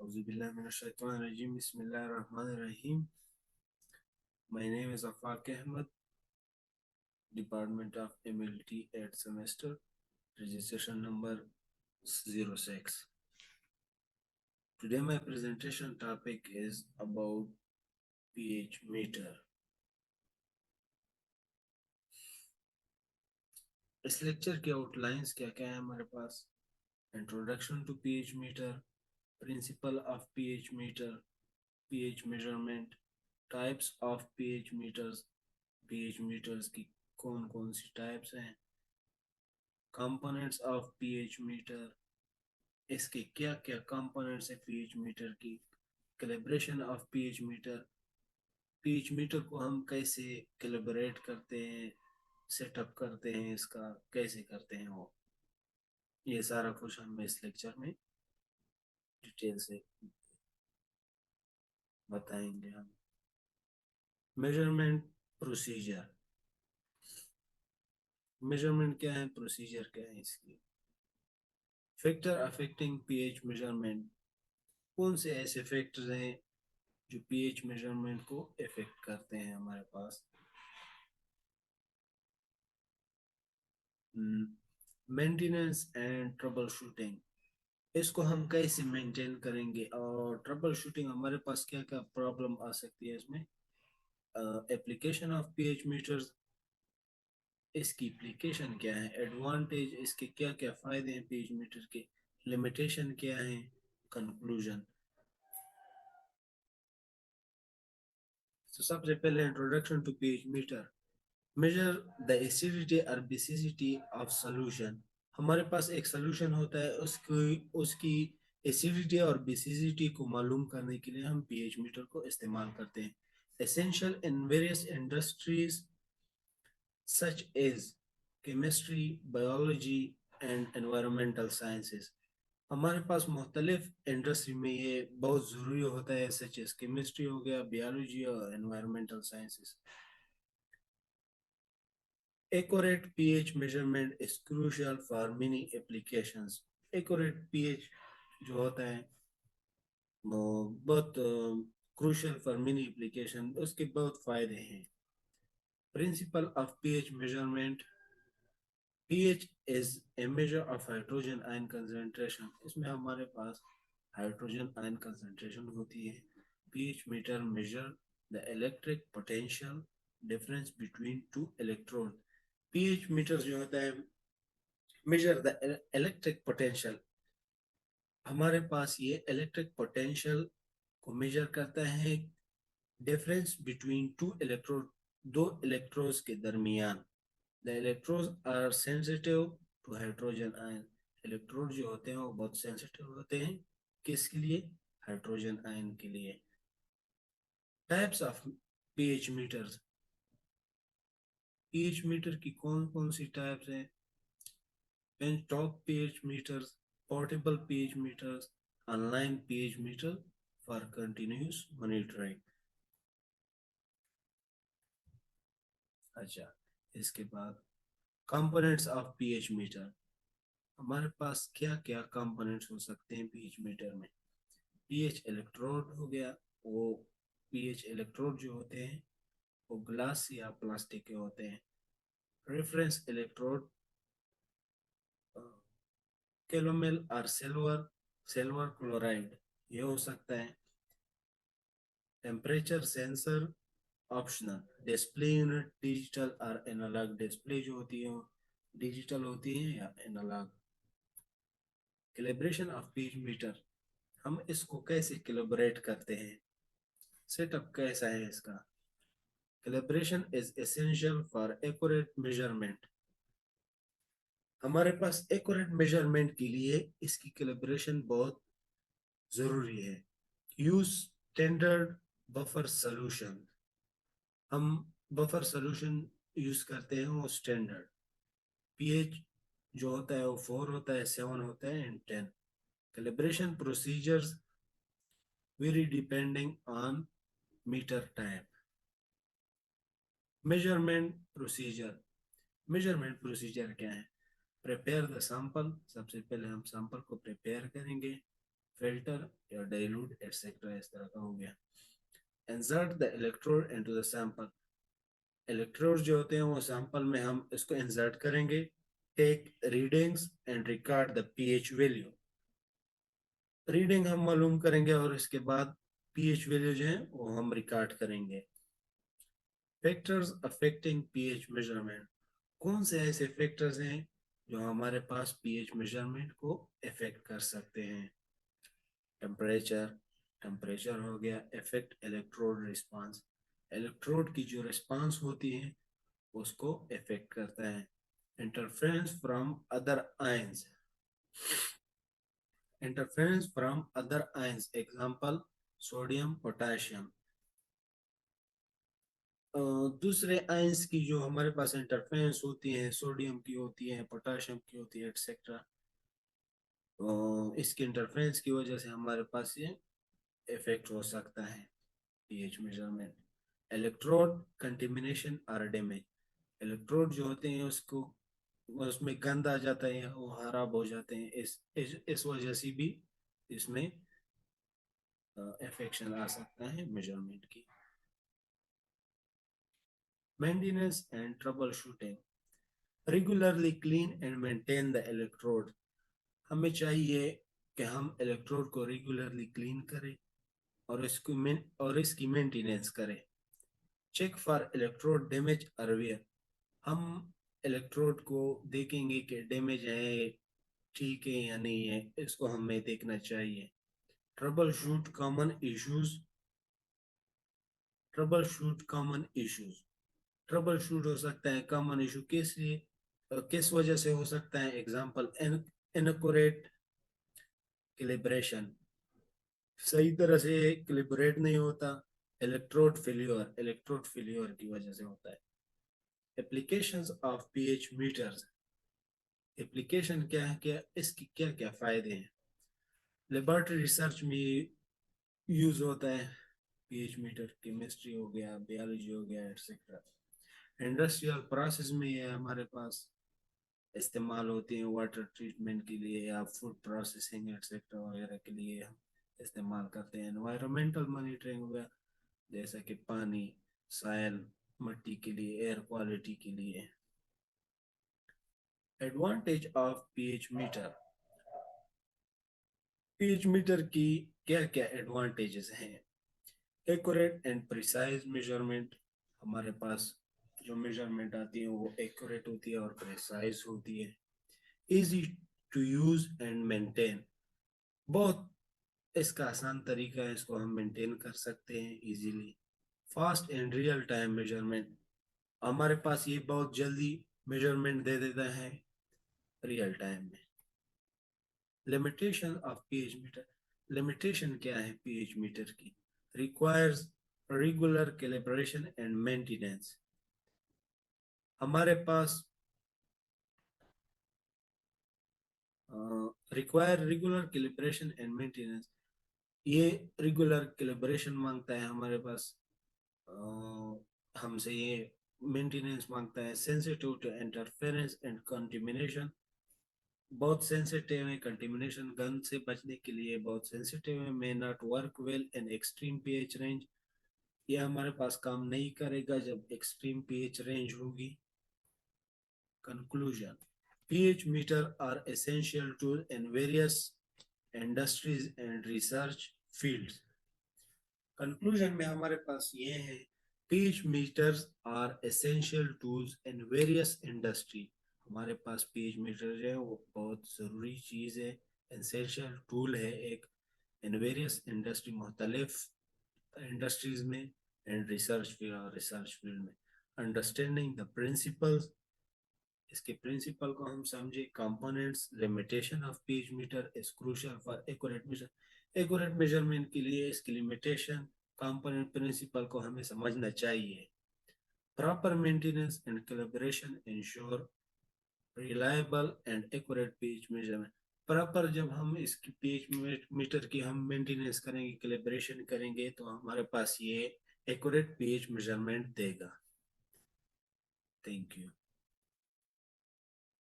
Auzubillahiminash-shaytanir-rajim. Bismillahir-Rahmanir-Rahim. My name is Afaq Ahmed, Department of MLT 8th semester, registration number 06. Today my presentation topic is about pH meter. इस lecture के outlines क्या क्या है हमारे पास? Introduction to pH meter, principle of pH meter, pH measurement, types of pH meters, pH meters की कौन कौन सी टाइप्स हैं, कंपोनेंट्स ऑफ pH मीटर, इसके क्या क्या कंपोनेंट्स है pH मीटर की, calibration of pH meter, pH meter को हम कैसे कैलिब्रेट करते हैं, सेटअप करते हैं, इसका कैसे करते हैं, वो ये सारा कुछ हम इस लेक्चर में डिटेल से बताएंगे हम। मेजरमेंट प्रोसीजर, मेजरमेंट क्या है, प्रोसीजर क्या है इसकी। फैक्टर अफेक्टिंग pH मेजरमेंट, कौन से ऐसे फैक्टर्स हैं जो pH मेजरमेंट को इफेक्ट करते हैं हमारे पास। मेंटेनेंस एंड ट्रबल शूटिंग, इसको हम कैसे मेंटेन करेंगे, और ट्रबल शूटिंग हमारे पास क्या क्या प्रॉब्लम आ सकती है इसमें। एप्लीकेशन ऑफ pH मीटर्स, इसकी एप्लीकेशन क्या है, एडवांटेज, इसके क्या क्या फायदे हैं pH मीटर के, लिमिटेशन क्या है, कंक्लूजन। तो सबसे पहले introduction to pH meter. Measure the acidity और बेसिसिटी ऑफ सॉल्यूशन, हमारे पास एक सॉल्यूशन होता है, उसकी उसकी एसिडिटी और बेसिसिटी को मालूम करने के लिए हम pH मीटर को इस्तेमाल करते हैं। Essential in various industries such as chemistry, biology and environmental sciences, हमारे पास मुख्तलिफ इंडस्ट्री में ये बहुत ज़रूरी होता है, सच एज केमिस्ट्री हो गया, बायोलॉजी और environmental sciences. Accurate pH measurement is crucial for many applications. Accurate pH जो होता है वो बहुत क्रूशल फॉर मेनी एप्लीकेशन, उसके बहुत फायदे हैं। Principle of pH measurement, pH is a measure of hydrogen ion concentration, इसमें हमारे पास हाइड्रोजन आयन कंसंट्रेशन होती है। pH meter measure the electric potential difference between two electrodes। pH meter जो होता है मेजर द इलेक्ट्रिक पोटेंशियल, हमारे पास ये इलेक्ट्रिक पोटेंशियल को मेजर करता है, डिफरेंस बिटवीन टू इलेक्ट्रोड, दो इलेक्ट्रोड्स के दरमियान। The electrodes are sensitive to hydrogen ion, electrode जो होते हैं वो बहुत सेंसिटिव होते हैं, किसके लिए, हाइड्रोजन आयन के लिए। Types of pH meters, pH meter की कौन कौन सी टाइप्स हैं। benchtop pH meters, portable pH meters, online pH meter for continuous monitoring। अच्छा, इसके बाद कंपोनेंट्स ऑफ pH मीटर, हमारे पास क्या क्या कंपोनेंट्स हो सकते हैं pH मीटर में। pH इलेक्ट्रोड हो गया, वो pH इलेक्ट्रोड जो होते हैं वो ग्लास या प्लास्टिक के होते हैं। रेफरेंस इलेक्ट्रोड कैलोमेल और सिल्वर, सिल्वर क्लोराइड ये हो सकता है। Temperature sensor optional, display unit digital और एनालॉग, डिस्प्ले जो होती है डिजिटल होती है या analog. Calibration of pH meter, हम इसको कैसे कैलिब्रेट करते हैं, सेटअप कैसा है इसका। Calibration is essential for accurate measurement, हमारे पास एक्यूरेट मेजरमेंट के लिए इसकी कैलिब्रेशन बहुत जरूरी है। यूज स्टैंडर्ड बफर सॉल्यूशन, हम बफर सॉल्यूशन यूज करते हैं वो स्टैंडर्ड। पीएच जो होता है वो 4 होता है, 7 होता है and 10। Calibration procedures vary depending on meter type. Measurement procedure, measurement procedure क्या है। प्रिपेयर द सैंपल, सबसे पहले हम सैंपल को प्रिपेयर करेंगे। फिल्टर या डाइल्यूट एटसेट्रा, इस तरह का हो गया। Insert the electrode into the sample, electrode जो होते हैं वो सैंपल में हम इसको इंसर्ट करेंगे। Take readings and record the pH value, reading हम मालूम करेंगे और इसके बाद पीएच वैल्यू जो है वो हम रिकॉर्ड करेंगे। फैक्टर्स अफेक्टिंग पीएच मेजरमेंट, कौन से ऐसे फैक्टर्स हैं जो हमारे पास पीएच मेजरमेंट को इफेक्ट कर सकते हैं। टेम्परेचर, टेम्परेचर हो गया। इफेक्ट इलेक्ट्रोड रिस्पांस, इलेक्ट्रोड की जो रिस्पांस होती है उसको इफेक्ट करता है। Interference from other ions, interference from other ions, example sodium potassium. दूसरे आयंस की जो हमारे पास इंटरफेरेंस होती है, सोडियम की होती है, पोटेशियम की होती है, एक्सेट्रा, इसके इंटरफेरेंस की वजह से हमारे पास ये इफेक्ट हो सकता है पीएच मेजरमेंट। इलेक्ट्रोड कंटेमिनेशन और डैमेज, इलेक्ट्रोड जो होते हैं उसको उसमें गंद आ जाता है, वो खराब हो जाते हैं, इस वजह से भी इसमें इफेक्शन आ सकता है मेजरमेंट की। Maintenance and trouble shooting, regularly clean and maintain the electrode, हमें चाहिए कि हम इलेक्ट्रोड को रेगुलरली क्लीन करें और इसकी मेंटेनेंस करें। चेक फॉर इलेक्ट्रोड डैमेज और वेयर, हम इलेक्ट्रोड को देखेंगे कि डैमेज है, ठीक है या नहीं है, इसको हमें देखना चाहिए। Trouble shoot common issues, trouble shoot common issues, trouble shoot हो सकता है कॉमन इशू किस लिए, किस वजह से हो सकता है। एग्जांपल इनएक्यूरेट कैलिब्रेशन, सही तरह से कैलिब्रेट नहीं होता। इलेक्ट्रोड फेल्योर, इलेक्ट्रोड फेल्योर की वजह से होता है। Applications of pH meters, application क्या है, क्या इसकी क्या क्या फायदे हैं। लेबोरेटरी रिसर्च में यूज होता है पीएच मीटर, केमिस्ट्री हो गया, बायोलॉजी हो गया, एक्सेट्रा। इंडस्ट्रियल प्रोसेस में ये हमारे पास इस्तेमाल होती है, वाटर ट्रीटमेंट के लिए या फूड प्रोसेसिंग एक्सेट्रा वगैरह के लिए हम इस्तेमाल करते हैं। एनवायरमेंटल मॉनिटरिंग हो गया, जैसा कि पानी, सॉइल, मिट्टी के लिए, एयर क्वालिटी के लिए। Advantage of pH metre, pH meter की क्या क्या एडवांटेजेस हैं। एक्यूरेट एंड प्रिसाइज मेजरमेंट, हमारे पास जो मेजरमेंट आती है वो एक्यूरेट होती है और प्रिसाइज होती है। Easy to use and maintain, बहुत इसका आसान तरीका है, इसको हम मेंटेन कर सकते हैं easily. Fast and real time measurement, हमारे पास ये बहुत जल्दी मेजरमेंट दे देता है रियल टाइम में। Limitation of pH meter, limitation क्या है पीएच मीटर की। Requires regular calibration and maintenance, हमारे पास require regular calibration and maintenance, ये रेगुलर कैलिब्रेशन मांगता है हमारे पास, हमसे ये मेंटेनेंस मांगता है। Sensitive to interference and contamination, बहुत सेंसिटिव है कंटेमिनेशन, गंद से बचने के लिए बहुत सेंसिटिव है। May not work well in extreme pH range, ये हमारे पास काम नहीं करेगा जब एक्सट्रीम पीएच रेंज होगी। Conclusion, pH meter are essential tool in various industries and research fields। Conclusion में हमारे पास ये है, pH meters are essential tools in various industry, हमारे पास pH meter जो है वो बहुत ज़रूरी चीज़ है, essential tool है एक, in various industry, मुख्तलिफ इंडस्ट्रीज में, एंड रिसर्च फील्ड में। अंडरस्टैंडिंग द प्रिंसिपल्स, इसके प्रिंसिपल को हम समझे। Components, limitation of pH meter is crucial for accurate measure, accurate measurement के लिए इसकी लिमिटेशन, कंपोनेंट, प्रिंसिपल को हमें समझना चाहिए। Proper maintenance and calibration ensure reliable and accurate pH measurement, proper जब हम इसकी पीच मीटर की हम मेंटेनेंस करेंगे, कैलिब्रेशन करेंगे, तो हमारे पास ये एक्यूरेट पीच मेजरमेंट देगा। Thank you.